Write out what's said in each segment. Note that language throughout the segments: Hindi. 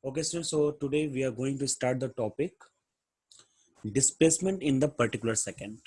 Okay, students, so today we are going to start the topic displacement in the particular second.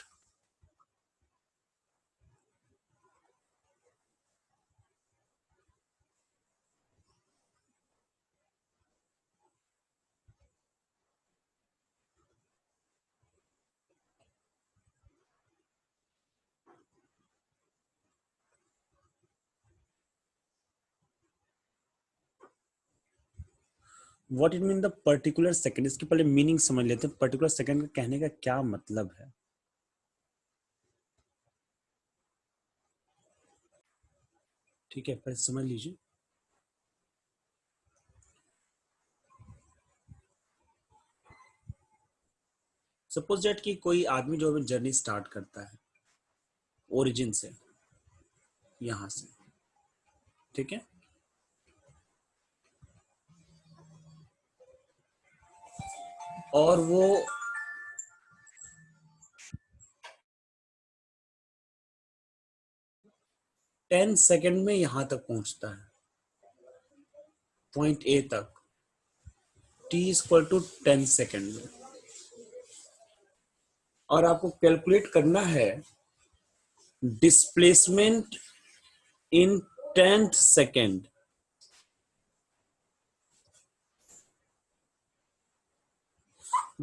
What it mean the particular second? इसके पहले मीनिंग समझ लेते हैं. पर्टिकुलर सेकंड का कहने का क्या मतलब है. ठीक है, पहले समझ लीजिए. सपोज दैट कि कोई आदमी जो है जर्नी स्टार्ट करता है ओरिजिन से, यहां से. ठीक है, और वो 10 सेकंड में यहां तक पहुंचता है, पॉइंट ए तक. t इक्वल टू 10 सेकंड में. और आपको कैलकुलेट करना है डिस्प्लेसमेंट इन 10th सेकंड.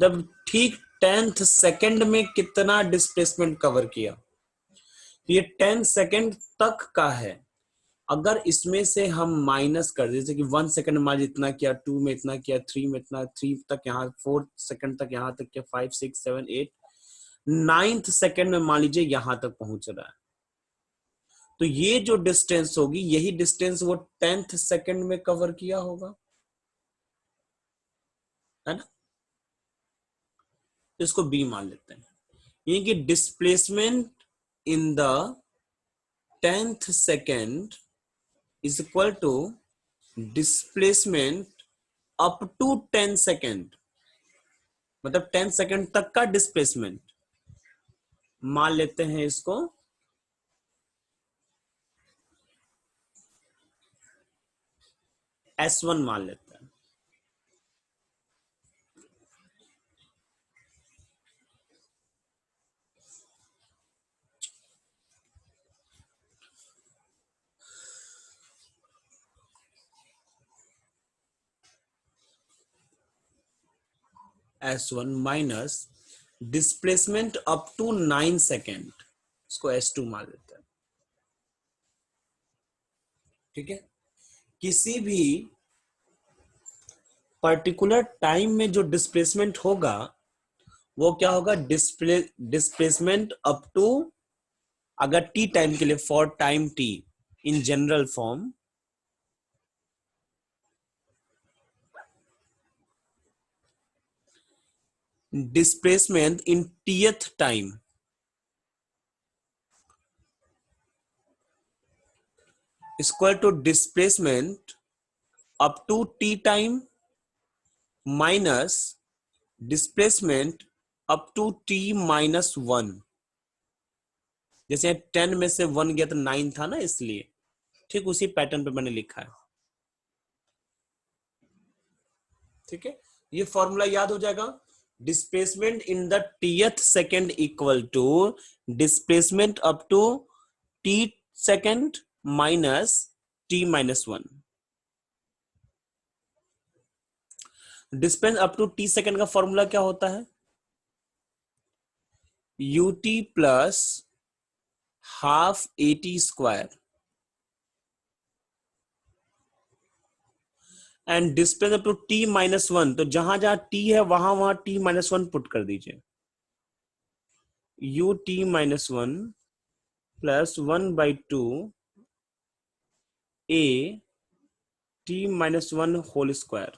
जब ठीक 10th सेकंड में कितना डिस्प्लेसमेंट कवर किया, ये 10 सेकंड तक का है. अगर इसमें से हम माइनस कर दे, जैसे कि 1 सेकंड मान इतना किया, 2 में इतना किया, 3 में इतना, 3 तक यहाँ, 4 सेकंड तक यहाँ तक किया, 5 6 7 8 9th सेकंड में मान लीजिए यहां तक पहुंच रहा है, तो ये जो डिस्टेंस होगी यही डिस्टेंस वो 10th सेकंड में कवर किया होगा, है ना. इसको बी मान लेते हैं. ये कि displacement in the 10th second is equal to displacement up to 10 second. मतलब 10 सेकंड तक का डिस्प्लेसमेंट मान लेते हैं इसको S1 मान लेते हैं. S1 minus displacement up to 9 second, इसको S2 मान लेते हैं. ठीक है, किसी भी पर्टिकुलर टाइम में जो डिस्प्लेसमेंट होगा वो क्या होगा, डिस्प्लेसमेंट अप टू, अगर टी टाइम के लिए, for time T in general form, displacement in Tth time equal to displacement up to T time minus displacement up to T minus 1. जैसे 10 में से 1 गया तो 9 था ना, इसलिए ठीक उसी पैटर्न पे मैंने लिखा है. ठीक है, ये फॉर्मूला याद हो जाएगा. Displacement in the Tth second equal to displacement up to T second minus T minus 1. Displace up to T second का फॉर्मूला क्या होता है, ut plus half A T square and displace up to T minus 1. तो जहां जहां टी है वहां वहां टी माइनस 1 पुट कर दीजिए. ut minus 1 plus 1/2 a t minus 1 whole square.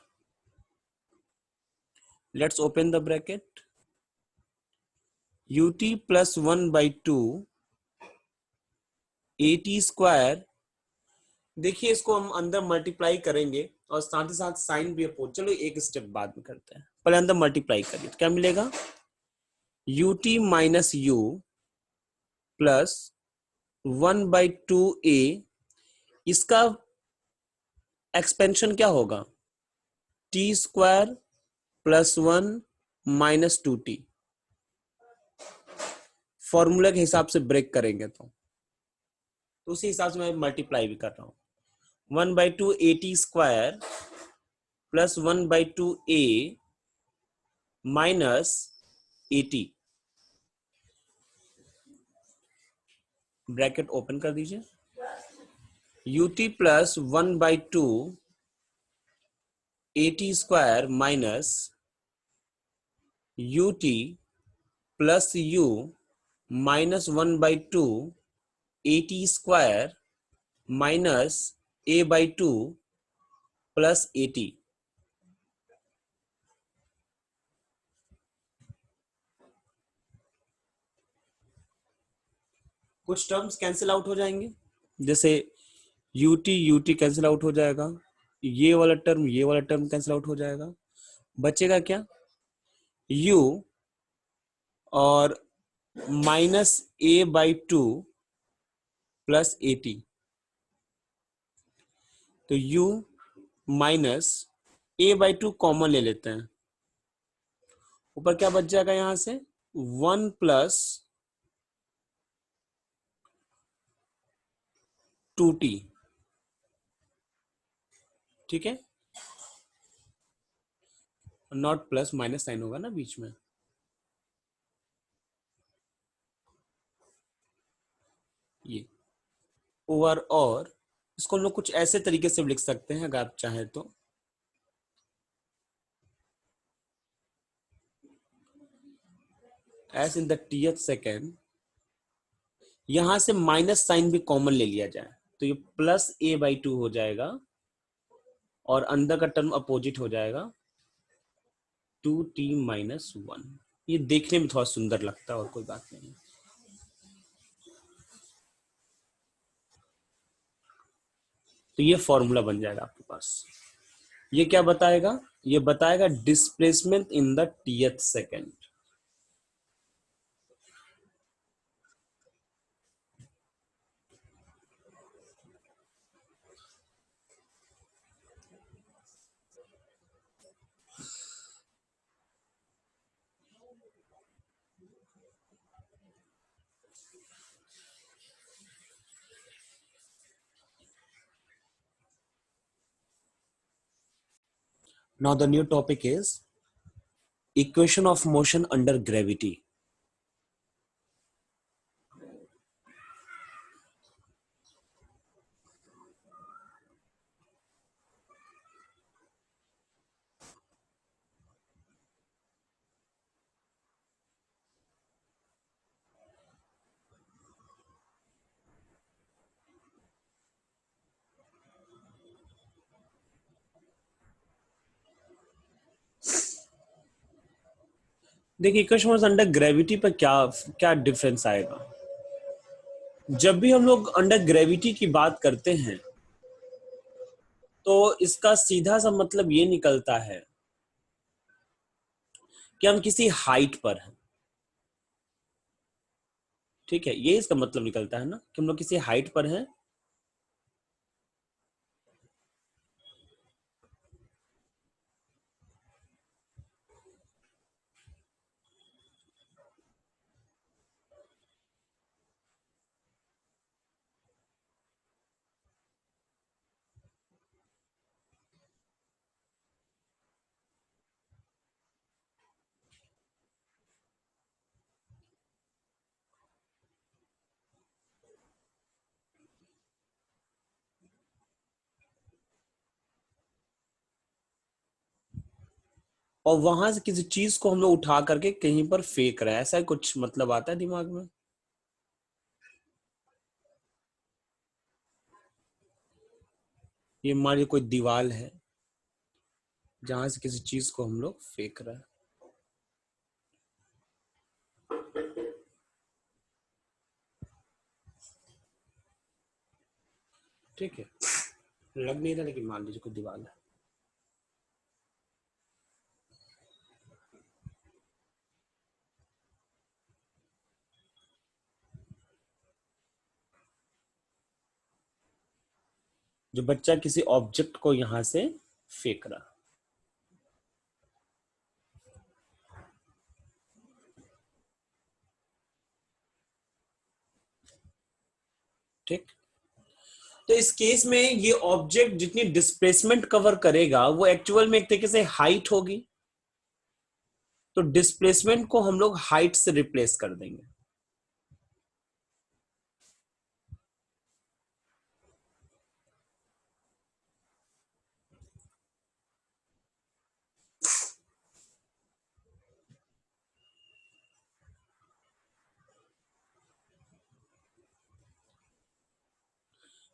Let's open the bracket. ut plus 1/2 at square. देखिए इसको हम अंदर मल्टीप्लाई करेंगे और साथ ही साथ साइन भी अपोज. चलो एक स्टेप बाद में करते हैं, पहले अंदर मल्टीप्लाई करिए तो क्या मिलेगा, ut minus u plus 1/2a. इसका एक्सपेंशन क्या होगा, T square plus 1 minus 2t, formula के हिसाब से ब्रेक करेंगे तो उसी हिसाब से मैं मल्टीप्लाई भी कर रहा हूं। 1/2 at square plus 1/2 a minus 80, bracket open कर दीजिए, ut plus 1/2 at square minus ut plus u minus 1/2 at square minus a/2 plus 80। कुछ टर्म्स कैंसिल आउट हो जाएंगे, जैसे ut कैंसिल आउट हो जाएगा, ये वाला टर्म कैंसिल आउट हो जाएगा, बचेगा क्या, u और माइनस a/2 प्लस 80। तो u माइनस a/2 कॉमन ले लेते हैं, ऊपर क्या बच जाएगा यहां से 1 प्लस 2t, ठीक है, नॉट प्लस माइनस साइन होगा ना बीच में, ये ओवर, और इसको हम लोग कुछ ऐसे तरीके से लिख सकते हैं अगर आप चाहें तो, S in the tth second, यहां से माइनस साइन भी कॉमन ले लिया जाए तो ये प्लस a/2 हो जाएगा और अंदर का टर्म अपोजिट हो जाएगा 2t माइनस 1। ये देखने में थोड़ा सुंदर लगता है और कोई बात नहीं। तो ये फॉर्मूला बन जाएगा आपके पास। ये क्या बताएगा, ये बताएगा displacement in the tth second. Now the new topic is equation of motion under gravity. देखिए इक्वेशन ऑफ अंडर ग्रेविटी पर क्या क्या डिफरेंस आएगा। जब भी हम लोग अंडर ग्रेविटी की बात करते हैं तो इसका सीधा सा मतलब ये निकलता है कि हम किसी हाइट पर हैं, ठीक है, ये इसका मतलब निकलता है ना कि हम लोग किसी हाइट पर हैं और वहां से किसी चीज को हम लोग उठा करके कहीं पर फेंक रहे हैं, ऐसा कुछ मतलब आता है दिमाग में। ये मान लीजिए कोई दीवार है जहां से किसी चीज को हम लोग फेंक रहे हैं, ठीक है, लग नहीं रहा लेकिन मान लीजिए कोई दीवार है। जो बच्चा किसी ऑब्जेक्ट को यहां से फेंक रहा, ठीक। तो इस केस में ये ऑब्जेक्ट जितनी डिस्प्लेसमेंट कवर करेगा वो एक्चुअल में एक तरीके से हाइट होगी, तो डिस्प्लेसमेंट को हम लोग हाइट से रिप्लेस कर देंगे।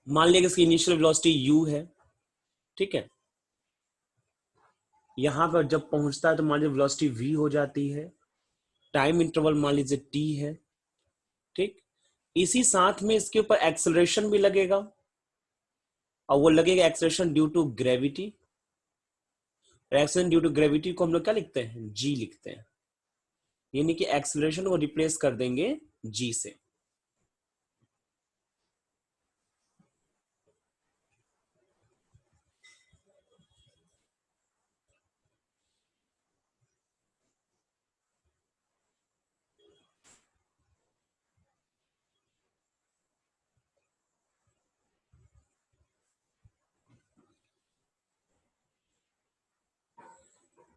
मान लिया कि इसकी इनिशियल वेलोसिटी u है, ठीक है। यहां पर जब पहुंचता है तो मान लीजिए वेलोसिटी v हो जाती है, टाइम इंटरवल मान लीजिए t है, ठीक। इसी साथ में इसके ऊपर एक्सेलरेशन भी लगेगा, और वो लगेगा acceleration due to gravity. Acceleration due to gravity को हम लोग क्या लिखते हैं, g लिखते हैं, यानी कि एक्सेलरेशन को रिप्लेस कर देंगे g से।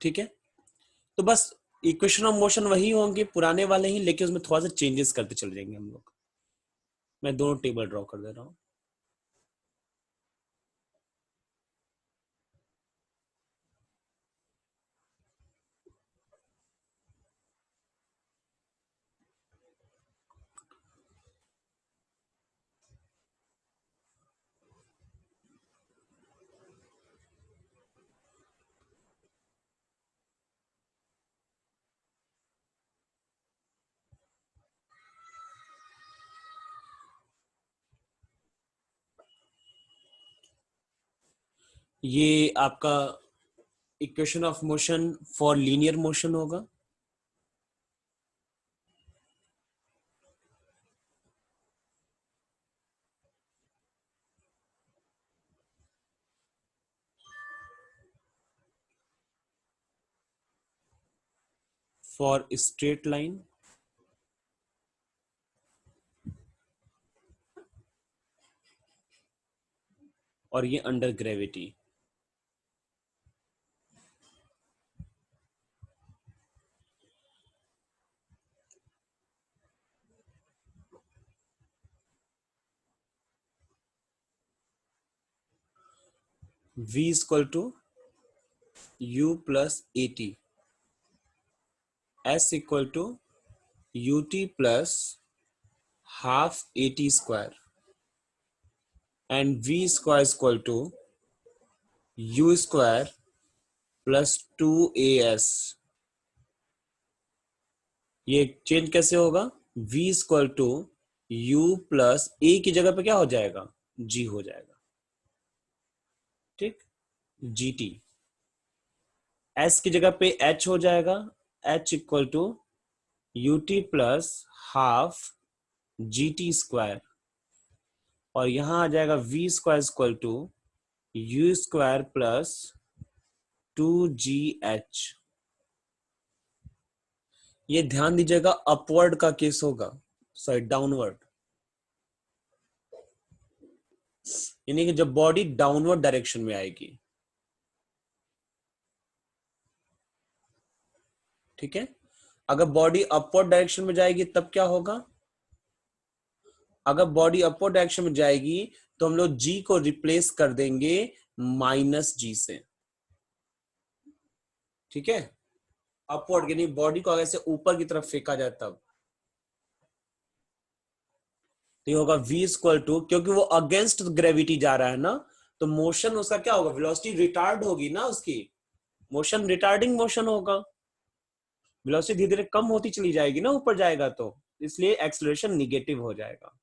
ठीक है, तो बस इक्वेशन ऑफ मोशन वही होंगे पुराने वाले ही, लेकिन उसमें थोड़ा सा चेंजेस करते चले जाएंगे हम लोग। मैं दोनों टेबल ड्रॉ कर दे रहा हूं। ये आपका equation of motion for linear motion होगा। फॉर स्ट्रेट लाइन, और ये under gravity. v equal to u plus a t, s equal to u t plus half a t square, and v square equal to u square plus two a s. ये चेंज कैसे होगा, v equal to u plus a की जगह पे क्या हो जाएगा, g हो जाएगा, ठीक। जी टी, s की जगह पे h हो जाएगा, h equal to u t plus half g t square, और यहां आ जाएगा v square equal to u square plus two g h. ये ध्यान दीजिएगा अपवर्ड का केस होगा, सॉरी डाउनवर्ड, यानी कि जब बॉडी डाउनवर्ड डायरेक्शन में आएगी, ठीक है। अगर बॉडी अपवर्ड डायरेक्शन में जाएगी तब क्या होगा, अगर बॉडी अपवर्ड डायरेक्शन में जाएगी तो हम लोग जी को रिप्लेस कर देंगे माइनस जी से, ठीक है। अपवर्ड यानी बॉडी को अगर से ऊपर की तरफ फेंका जाए तब, तो ये होगा v इक्वल टू, क्योंकि वो अगेंस्ट ग्रेविटी जा रहा है ना, तो मोशन उसका क्या होगा, वेलोसिटी रिटार्ड होगी ना उसकी, मोशन रिटार्डिंग मोशन होगा, वेलोसिटी धीरे धीरे कम होती चली जाएगी ना ऊपर जाएगा तो, इसलिए एक्सेलरेशन निगेटिव हो जाएगा।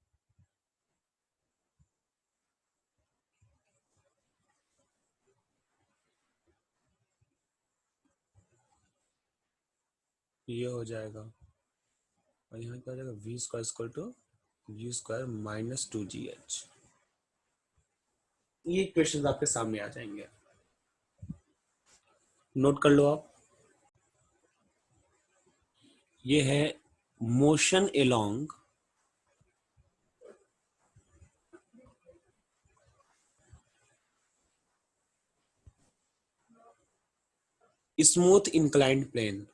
ये हो जाएगा, और यहाँ क्या हो जाएगा, v square equal to u square minus two g h. ये क्वेश्चन आपके सामने आ जाएंगे, नोट कर लो आप। ये है motion along smooth inclined plane,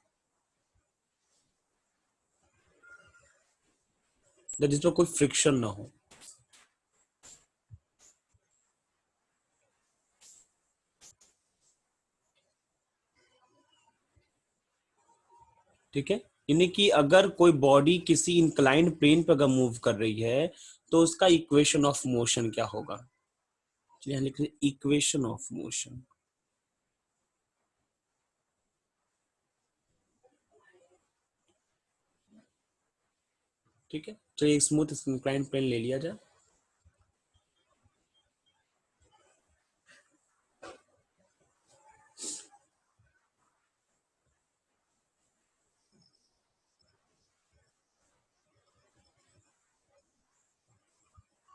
जिसमें कोई फ्रिक्शन ना हो। ठीक है, यानी कि अगर कोई बॉडी किसी इंक्लाइंड प्लेन पर अगर मूव कर रही है तो उसका इक्वेशन ऑफ मोशन क्या होगा? चलिए लिख रहे इक्वेशन ऑफ मोशन। ठीक है, चलिए स्मूथ इंक्लाइंड प्लेन ले लिया जाए।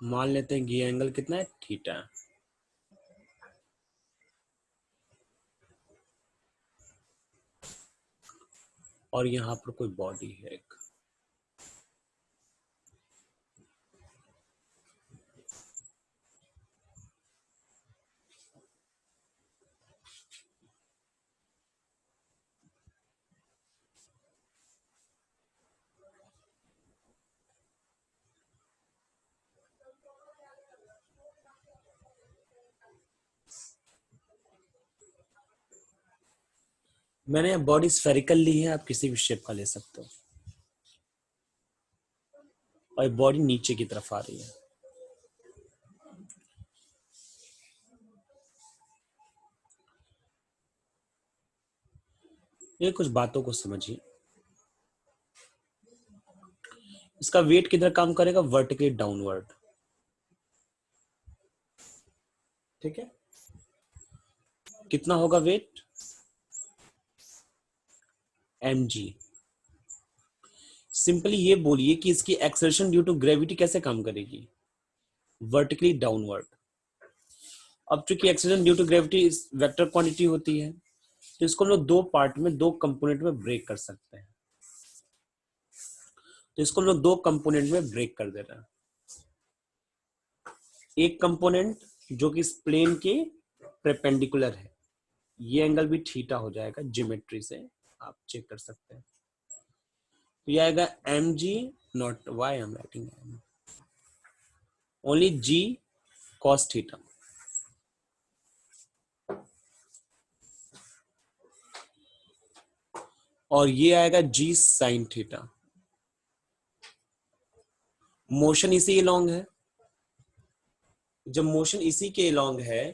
मान लेते हैं ये एंगल कितना है, थीटा। और यहाँ पर कोई बॉडी है एक। मैंने बॉडी स्फेरिकल ली है, आप किसी भी शेप का ले सकते हो। और बॉडी नीचे की तरफ आ रही है। ये कुछ बातों को समझिए। इसका वेट किधर काम करेगा? Vertically downward. ठीक है, कितना होगा वेट? mg। सिंपली ये बोलिए कि इसकी एक्सेलरेशन ड्यू टू ग्रेविटी कैसे काम करेगी? Vertically downward. अब चूंकि acceleration due to gravity vector quantity होती है, तो इसको हम लोग दो पार्ट में, दो कंपोनेंट में ब्रेक कर सकते हैं। तो इसको हम लोग दो कंपोनेंट में ब्रेक कर दे रहे हैं। एक कंपोनेंट जो कि इस प्लेन के परपेंडिकुलर है, ये एंगल भी थीटा हो जाएगा, ज्योमेट्री से आप चेक कर सकते हैं। तो ये आएगा mg not y, I am writing only g cos theta. और ये आएगा g sin थीटा। मोशन इसी अलोंग है। जब मोशन इसी के अलोंग है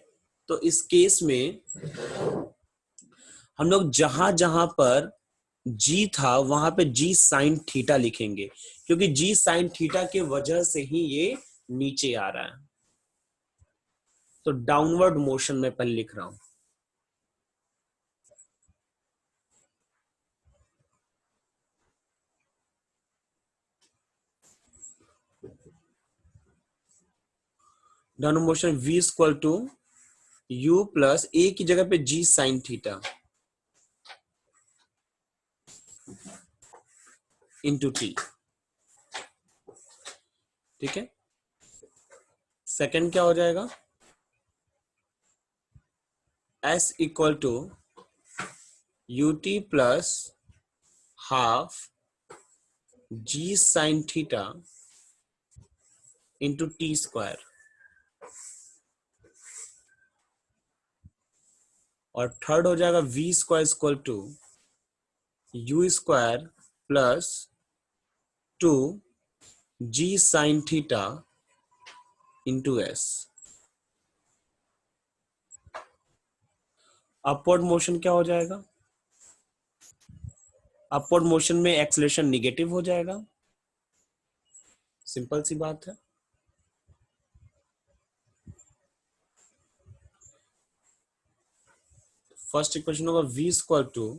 तो इस केस में हम लोग जहां जहां पर जी था वहां पे जी साइन थीटा लिखेंगे, क्योंकि जी साइन थीटा के वजह से ही ये नीचे आ रहा है। तो डाउनवर्ड मोशन में पहले लिख रहा हूं। Downward motion v equal to u plus a की जगह पे g sine theta into t. ठीक है, सेकंड क्या हो जाएगा? s equal to u t plus half g sine theta into t square. और थर्ड हो जाएगा v square equal to u square plus two g sine theta into s. Upward motion क्या हो जाएगा? अपवर्ड मोशन में एक्सेलरेशन निगेटिव हो जाएगा। सिंपल सी बात है। फर्स्ट इक्वेशन होगा v equal to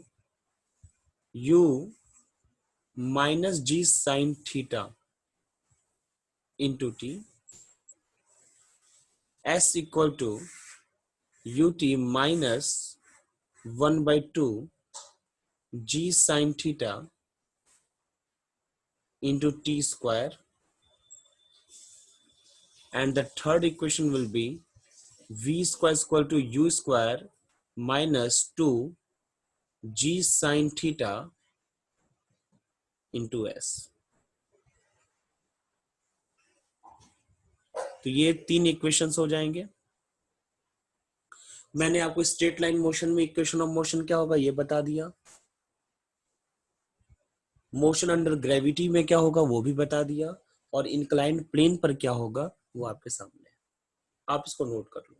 u minus g sine theta into t, s equal to u t minus 1/2 g sine theta into t square, and the third equation will be v square is equal to u square minus 2 g sin theta into S. तो ये 3 इक्वेशंस हो जाएंगे। मैंने आपको स्ट्रेट लाइन मोशन में इक्वेशन ऑफ मोशन क्या होगा ये बता दिया, मोशन अंडर ग्रेविटी में क्या होगा वो भी बता दिया, और इंक्लाइंड प्लेन पर क्या होगा वो आपके सामने है। आप इसको नोट कर लो।